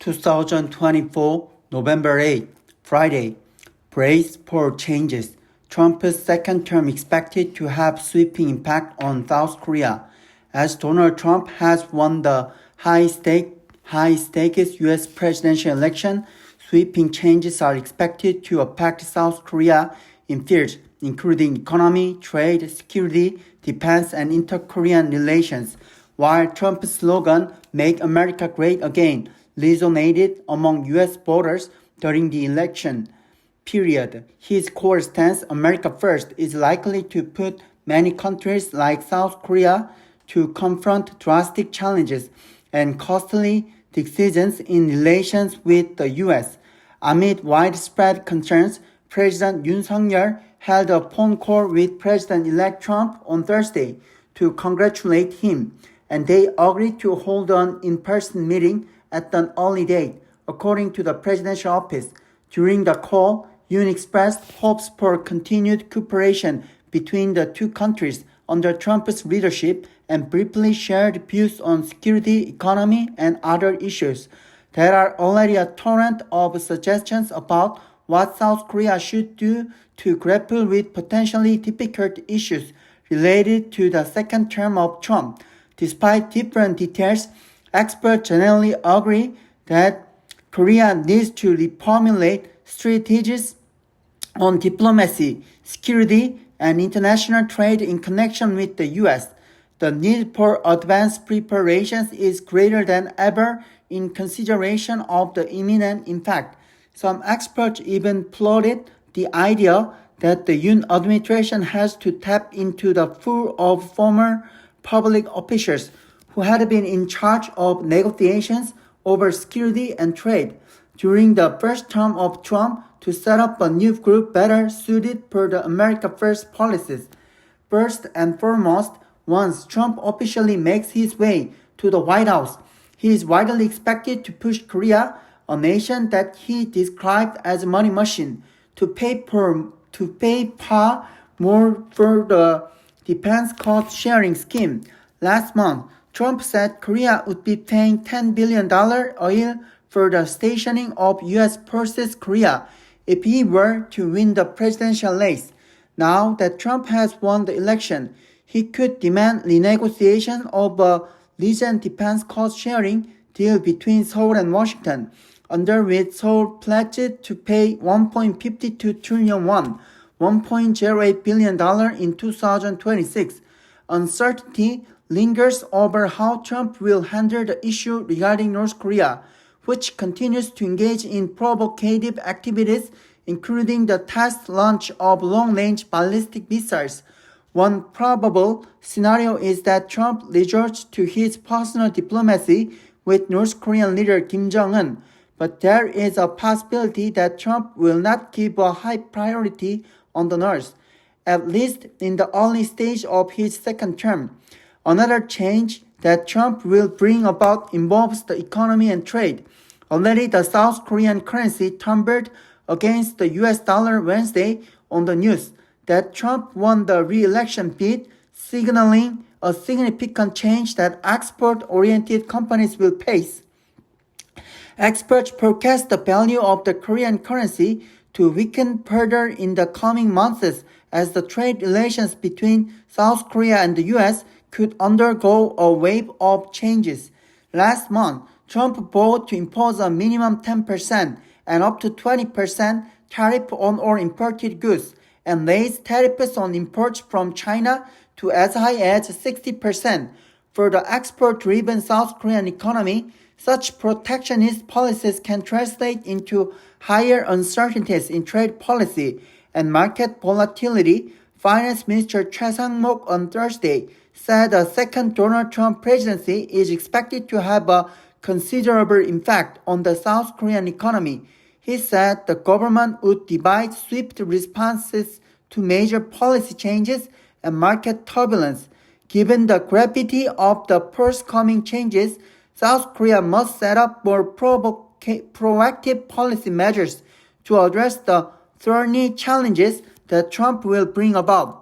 2024, November 8, Friday. Brace for changes. Trump's second term expected to have sweeping impact on South Korea, as Donald Trump has won the high-stakes U.S. presidential election. Sweeping changes are expected to affect South Korea in fields including economy, trade, security, defense, and inter-Korean relations, while Trump's slogan, "Make America Great Again," resonated among U.S. voters during the election period. His core stance, "America First," is likely to put many countries like South Korea to confront drastic challenges and costly decisions in relations with the U.S. Amid widespread concerns, President Yoon Suk-yeol held a phone call with President-elect Trump on Thursday to congratulate him, and they agreed to hold an in-person meeting at an early date, according to the presidential office. During the call, Yoon expressed hopes for continued cooperation between the two countries under Trump's leadership and briefly shared views on security, economy, and other issues. There are already a torrent of suggestions about what South Korea should do to grapple with potentially difficult issues related to the second term of Trump. Despite different details, experts generally agree that Korea needs to reformulate strategies on diplomacy, security, and international trade in connection with the U.S. The need for advanced preparations is greater than ever in consideration of the imminent impact. Some experts even floated the idea that the Yoon administration has to tap into the pool of former public officials who had been in charge of negotiations over security and trade during the first term of Trump to set up a new group better suited for the America First policies. First and foremost, once Trump officially makes his way to the White House, he is widely expected to push Korea, a nation that he described as a money machine, to pay far more for the defense cost sharing scheme. Last month, Trump said Korea would be paying $10 billion a year for the stationing of U.S. forces Korea if he were to win the presidential race. Now that Trump has won the election, he could demand renegotiation of a recent defense cost sharing deal between Seoul and Washington, under which Seoul pledged to pay 1.52 trillion won, $1.08 billion in 2026. Uncertainty lingers over how Trump will handle the issue regarding North Korea, which continues to engage in provocative activities, including the test launch of long-range ballistic missiles. One probable scenario is that Trump resorts to his personal diplomacy with North Korean leader Kim Jong-un, but there is a possibility that Trump will not give a high priority on the North, at least in the early stage of his second term. Another change that Trump will bring about involves the economy and trade. Already the South Korean currency tumbled against the US dollar Wednesday on the news that Trump won the re-election bid, signaling a significant change that export-oriented companies will face. Experts forecast the value of the Korean currency to weaken further in the coming months as the trade relations between South Korea and the U.S. could undergo a wave of changes. Last month, Trump vowed to impose a minimum 10% and up to 20% tariff on all imported goods and raise tariffs on imports from China to as high as 60%. For the export-driven South Korean economy, such protectionist policies can translate into higher uncertainties in trade policy and market volatility. Finance Minister Choi Sang-mok on Thursday said a second Donald Trump presidency is expected to have a considerable impact on the South Korean economy. He said the government would devise swift responses to major policy changes and market turbulence. Given the gravity of the forthcoming changes, South Korea must set up more proactive policy measures to address the thorny challenges that Trump will bring about.